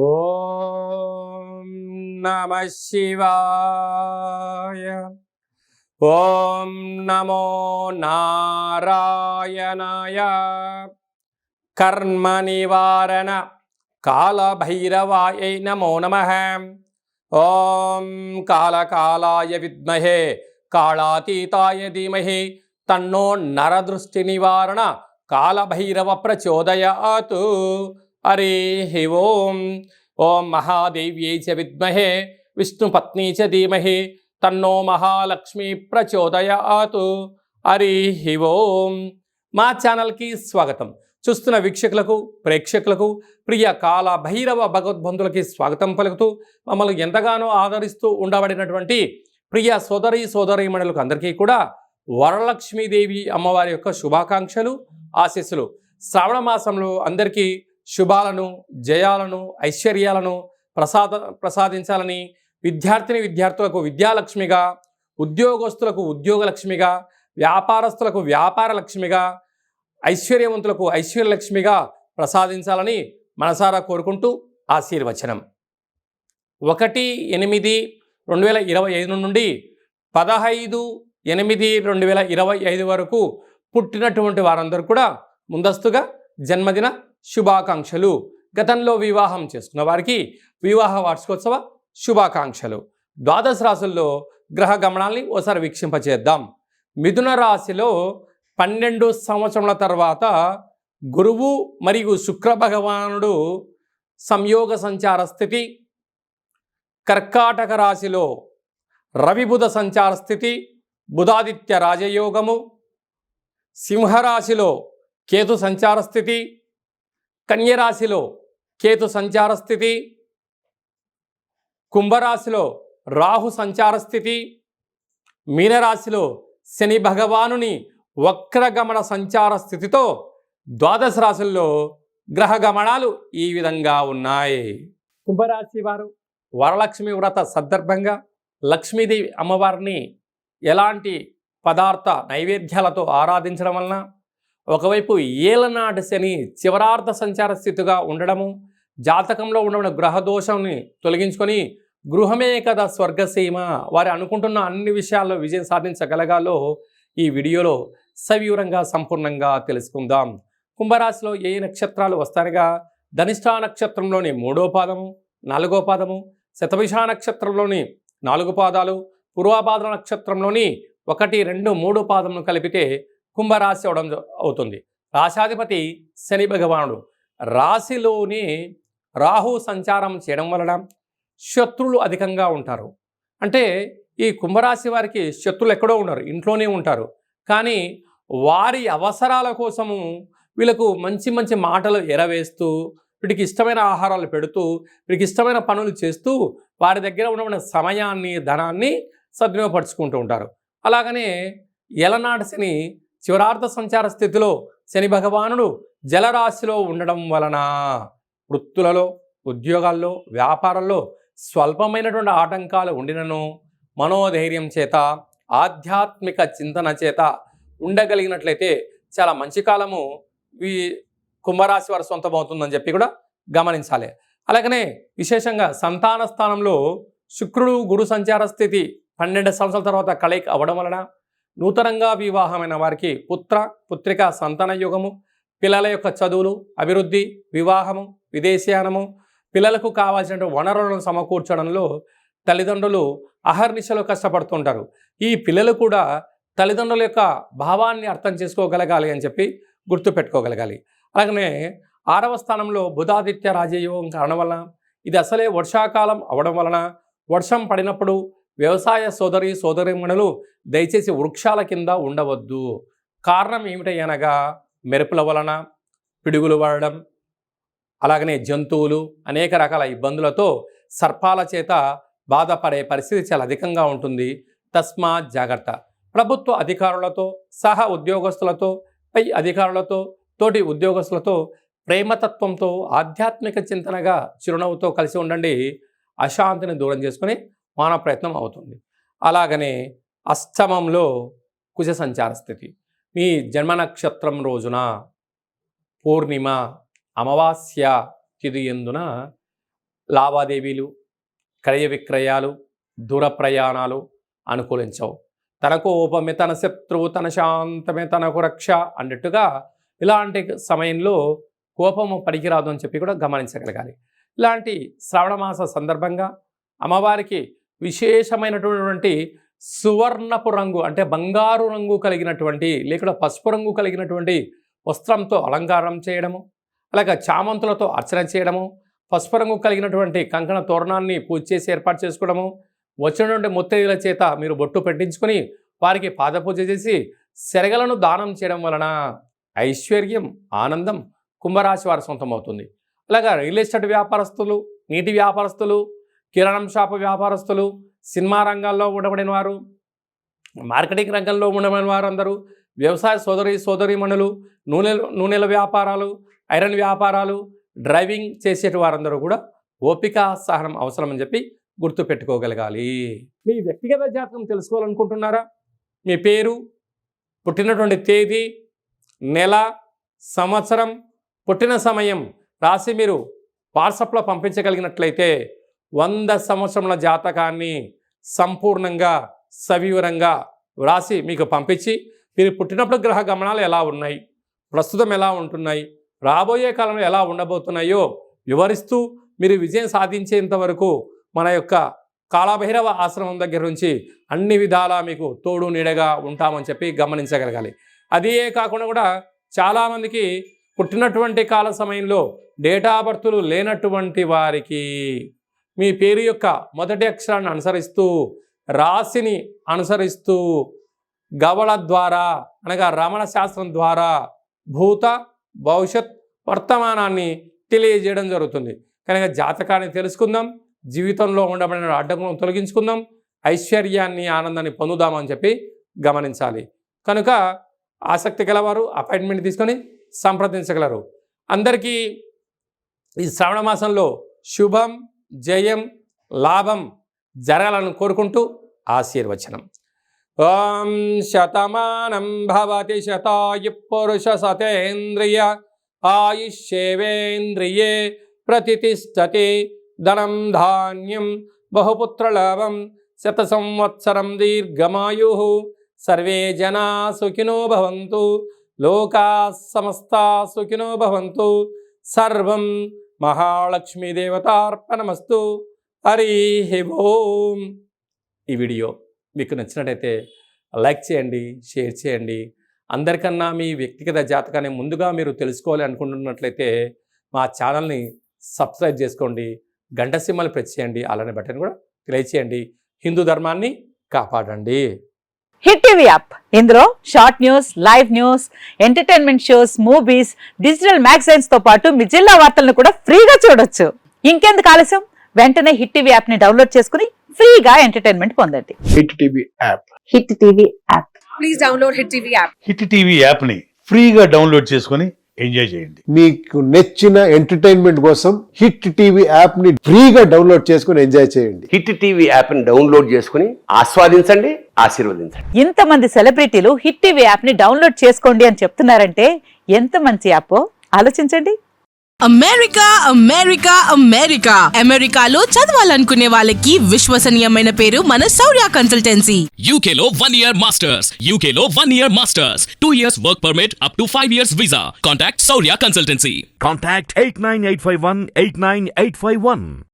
ఓం నమః శివాయ. ఓం నమో నారాయణాయ. కర్మ నివారణ కాళభైరవాయ నమో నమః. ఓం కాళకాలాయ విద్మహే కాళాతీతాయ ధీమహి తన్నో నరదృష్టి నివారణ కాళభైరవ ప్రచోదయాత్. హరి ఓం. ఓం మహాదేవ్యై చ విద్మహే విష్ణుపత్నీ చ ధీమహి తన్నో మహాలక్ష్మి ప్రచోదయాత్. హరి ఓం. మా ఛానల్కి స్వాగతం. చూస్తున్న వీక్షకులకు, ప్రేక్షకులకు, ప్రియ కాళభైరవ భగవద్బంధులకి స్వాగతం పలుకుతూ మమ్మల్ని ఎంతగానో ఆదరిస్తూ ఉండబడినటువంటి ప్రియ సోదరీమణులకు అందరికీ కూడా వరలక్ష్మీదేవి అమ్మవారి యొక్క శుభాకాంక్షలు, ఆశీస్సులు. శ్రావణ మాసంలో అందరికీ శుభాలను, జయాలను, ఐశ్వర్యాలను ప్రసాదించాలని, విద్యార్థులకు విద్యాలక్ష్మిగా, ఉద్యోగస్తులకు ఉద్యోగలక్ష్మిగా, వ్యాపారస్తులకు వ్యాపార లక్ష్మిగా, ఐశ్వర్యవంతులకు ఐశ్వర్యలక్ష్మిగా ప్రసాదించాలని మనసారా కోరుకుంటూ ఆశీర్వచనం. 1/8/2025 నుండి 15/8/2025 వరకు పుట్టినటువంటి వారందరూ కూడా ముందస్తుగా జన్మదిన శుభాకాంక్షలు. గతంలో వివాహం చేసుకున్న వారికి వివాహ వార్షికోత్సవ శుభాకాంక్షలు. ద్వాదశ రాశుల్లో గ్రహ గమనాల్ని ఓసారి వీక్షింపచేద్దాం. మిథున రాశిలో 12 సంవత్సరముల తర్వాత గురువు మరియు శుక్ర భగవానుడు సంయోగ సంచార స్థితి. కర్కాటక రాశిలో రవి బుధ సంచార స్థితి, బుధాదిత్య రాజయోగము. సింహరాశిలో కేతు సంచార స్థితి, కన్యరాశిలో కేతు సంచార స్థితి, కుంభరాశిలో రాహు సంచార స్థితి, మీనరాశిలో శని భగవానుని వక్రగమన సంచార స్థితితో ద్వాదశ రాశుల్లో గ్రహ గమనాలు ఈ విధంగా ఉన్నాయి. కుంభరాశి వారు వరలక్ష్మి వ్రత సందర్భంగా లక్ష్మీదేవి అమ్మవారిని ఎలాంటి పదార్థ నైవేద్యాలతో ఆరాధించడం వలన ఒకవైపు ఏలనాటి శని చివరార్థ సంచార స్థితిగా ఉండడము, జాతకంలో ఉన్న గ్రహదోషాన్ని తొలగించుకొని గృహమే కదా స్వర్గసీమ, వారు అనుకుంటున్న అన్ని విషయాల్లో విజయం సాధించగలగాలో ఈ వీడియోలో సవివరంగా సంపూర్ణంగా తెలుసుకుందాం. కుంభరాశిలో ఏ నక్షత్రాలు వస్తారుగా ధనిష్ఠా నక్షత్రంలోని 3వ పాదము, 4వ పాదము, శతభిష నక్షత్రంలోని 4 పాదాలు, పూర్వభాద్ర నక్షత్రంలోని 1, 2, 3 పాదమును కలిపితే కుంభరాశి అవడం అవుతుంది. రాశాధిపతి శని భగవానుడు రాశిలోని రాహు సంచారం చేయడం వలన శత్రువులు అధికంగా ఉంటారు. అంటే ఈ కుంభరాశి వారికి శత్రువులు ఎక్కడో ఉండరు, ఇంట్లోనే ఉంటారు. కానీ వారి అవసరాల కోసము వీళ్ళకు మంచి మంచి మాటలు ఎరవేస్తూ, వీటికి ఇష్టమైన ఆహారాలు పెడుతూ, వీరికి ఇష్టమైన పనులు చేస్తూ వారి దగ్గర ఉన్న సమయాన్ని, ధనాన్ని సద్వినియోగపరుచుకుంటూ ఉంటారు. అలాగనే ఎలనాటి శని చివరార్థ సంచార స్థితిలో శని భగవానుడు జలరాశిలో ఉండడం వలన వృత్తులలో, ఉద్యోగాల్లో, వ్యాపారాల్లో స్వల్పమైనటువంటి ఆటంకాలు ఉండినను మనోధైర్యం చేత, ఆధ్యాత్మిక చింతన చేత ఉండగలిగినట్లయితే చాలా మంచి కాలము ఈ కుంభరాశి వారి సొంతమవుతుందని చెప్పి కూడా గమనించాలి. అలాగనే విశేషంగా సంతాన స్థానంలో శుక్రుడు గురు సంచార స్థితి 12 సంవత్సరాల తర్వాత కలయిక అవ్వడం వలన నూతనంగా వివాహమైన వారికి పుత్రిక సంతాన యోగము, పిల్లల యొక్క చదువులు, అభివృద్ధి, వివాహము, విదేశీయానము, పిల్లలకు కావాల్సిన వనరులను సమకూర్చడంలో తల్లిదండ్రులు అహర్నిశలో కష్టపడుతుంటారు. ఈ పిల్లలు కూడా తల్లిదండ్రుల యొక్క భావాన్ని అర్థం చేసుకోగలగాలి అని చెప్పి గుర్తుపెట్టుకోగలగాలి. అలాగనే 6వ స్థానంలో బుధాదిత్య రాజయోగం కారణం వలన, ఇది అసలే వర్షాకాలం అవడం వలన వర్షం పడినప్పుడు వ్యవసాయ సోదరీమణులు దయచేసి వృక్షాల కింద ఉండవద్దు. కారణం ఏమిటనగా మెరుపుల వలన పిడుగులు పడడం, అలాగనే జంతువులు అనేక రకాల ఇబ్బందులతో సర్పాల చేత బాధపడే పరిస్థితి చాలా అధికంగా ఉంటుంది. తస్మాత్ జాగ్రత్త. ప్రభుత్వ అధికారులతో, సహ ఉద్యోగస్తులతో, పై అధికారులతో, తోటి ఉద్యోగస్తులతో ప్రేమతత్వంతో, ఆధ్యాత్మిక చింతనగా చిరునవ్వుతో కలిసి ఉండండి. అశాంతిని దూరం చేసుకుని మానవ ప్రయత్నం అవుతుంది. అలాగనే అష్టమంలో కుజ సంచార స్థితి. మీ జన్మ నక్షత్రం రోజున పూర్ణిమ, అమావాస్య తిథి యందున లావాదేవీలు, క్రయ విక్రయాలు, దూర ప్రయాణాలు అనుకూలించవు. తన కోపమే తన శత్రువు, తన శాంతమే తనకు రక్ష అన్నట్టుగా ఇలాంటి సమయంలో కోపము పనికిరాదు అని చెప్పి కూడా గమనించగలగాలి. ఇలాంటి శ్రావణమాస సందర్భంగా అమ్మవారికి విశేషమైనటువంటి సువర్ణపు రంగు అంటే బంగారు రంగు కలిగినటువంటి లేకుండా పసుపు రంగు కలిగినటువంటి వస్త్రంతో అలంకారం చేయడము, అలాగే చామంతులతో అర్చన చేయడము, పసుపు రంగు కలిగినటువంటి కంకణ తోరణాన్ని పూజ చేసి ఏర్పాటు చేసుకోవడము, వచ్చినటువంటి ముత్తైదుల చేత మీరు బొట్టు పెట్టించుకొని వారికి పాదపూజ చేసి శరగలను దానం చేయడం వలన ఐశ్వర్యం, ఆనందం కుంభరాశి వారి సొంతం అవుతుంది. అలాగా రియల్ ఎస్టేట్ వ్యాపారస్తులు, నీటి వ్యాపారస్తులు, కిరాణం షాపు వ్యాపారస్తులు, సినిమా రంగాల్లో ఉండబడిన వారు, మార్కెటింగ్ రంగంలో ఉండబడిన వారు అందరూ, వ్యవసాయ సోదరీమణులు, నూనెల వ్యాపారాలు, ఐరన్ వ్యాపారాలు, డ్రైవింగ్ చేసేటి వారందరూ కూడా ఓపిక సహనం అవసరం అని చెప్పి గుర్తుపెట్టుకోగలగాలి. మీ వ్యక్తిగత జాతకం తెలుసుకోవాలనుకుంటున్నారా? మీ పేరు, పుట్టినటువంటి తేదీ, నెల, సంవత్సరం, పుట్టిన సమయం రాసి మీరు వాట్సాప్లో పంపించగలిగినట్లయితే 100 సంవత్సరముల జాతకాన్ని సంపూర్ణంగా సవివరంగా వ్రాసి మీకు పంపించి మీరు పుట్టినప్పుడు గ్రహ గమనాలు ఎలా ఉన్నాయి, ప్రస్తుతం ఎలా ఉంటున్నాయి, రాబోయే కాలంలో ఎలా ఉండబోతున్నాయో వివరిస్తూ మీరు విజయం సాధించేంత వరకు మన యొక్క కాళభైరవ ఆశ్రమం దగ్గర నుంచి అన్ని విధాలా మీకు తోడు నీడగా ఉంటామని చెప్పి గమనించగలగాలి. అదే కాకుండా కూడా చాలామందికి పుట్టినటువంటి కాల సమయంలో డేటా బర్తులు లేనటువంటి వారికి మీ పేరు యొక్క మొదటి అక్షరాన్ని అనుసరిస్తూ, రాశిని అనుసరిస్తూ, గవళ ద్వారా అనగా రమణ శాస్త్రం ద్వారా భూత భవిష్యత్ వర్తమానాన్ని తెలియజేయడం జరుగుతుంది. కనుక జాతకాన్ని తెలుసుకుందాం, జీవితంలో ఉండబడిన అడ్డంకులను తొలగించుకుందాం, ఐశ్వర్యాన్ని ఆనందాన్ని పొందుదామని చెప్పి గమనించాలి. కనుక ఆసక్తి గలవారు అపాయింట్మెంట్ తీసుకొని సంప్రదించగలరు. అందరికీ ఈ శ్రావణ మాసంలో శుభం, జయం, లాభం జరగాలని కోరుకుంటూ ఆశీర్వచనం. ఓం శతమానం భవతి శతాయు పురుష సతేంద్రియ ఆయుష్యేవేంద్రియే ప్రతిష్టతి ధనం ధాన్యం బహుపుత్రలాభం శత సంవత్సరం దీర్ఘమాయు సర్వే జనా సుఖినో భవంతు లోకా సమస్తా సుఖినో భవంతు సర్వం మహాలక్ష్మీ దేవతార్పణమస్తు. హరి ఓం. ఈ వీడియో మీకు నచ్చినట్టయితే లైక్ చేయండి, షేర్ చేయండి. అందరికన్నా మీ వ్యక్తిగత జాతకాన్ని ముందుగా మీరు తెలుసుకోవాలి అనుకుంటున్నట్లయితే మా ఛానల్ని సబ్స్క్రైబ్ చేసుకోండి, గంట సింబల్ ప్రెస్ చేయండి, అలానే బటన్ కూడా తెలియచేయండి. హిందూ ధర్మాన్ని కాపాడండి. హిట్ టీవీ యాప్, ఇందులో short news, live news, entertainment shows, movies, digital magazines తో పాటు మీ జిల్లా వార్తలను కూడా ఫ్రీగా చూడొచ్చు. ఇంకెందుకు ఆలస్యం, వెంటనే హిట్ టీవీ యాప్ ని డౌన్లోడ్ చేసుకుని ఫ్రీగా ఎంటర్టైన్మెంట్ పొందండి. Hit TV app. Hit TV app. Please download hit TV app. Hit TV app ని ఫ్రీగా డౌన్లోడ్ చేసుకొని ఎంజాయ్ చేయండి. మీకు నచ్చిన ఎంటర్టైన్మెంట్ కోసం హిట్ టీవీ యాప్ ని ఫ్రీగా డౌన్లోడ్ చేసుకొని ఎంజాయ్ చేయండి. హిట్ టీవీ యాప్ ని డౌన్లోడ్ చేసుకుని ఆస్వాదించండి, ఆశీర్వదించండి. ఇంతమంది సెలబ్రిటీలు హిట్ టీవీ యాప్ ని డౌన్లోడ్ చేసుకోండి అని చెప్తున్నారంటే ఎంత మంచి యాప్ ఆలోచించండి. అమెరికా అమెరికా అమెరికా అమెరికాలో చదవాలనుకునే వాళ్ళకి విశ్వసనీయమైన పేరు మన శౌర్య కన్సల్టెన్సీ. UK లో 1 year masters. UK లో 1 year masters. 2 years work permit up to 5 years visa. Contact Saurya Consultancy. Contact 89851 89851.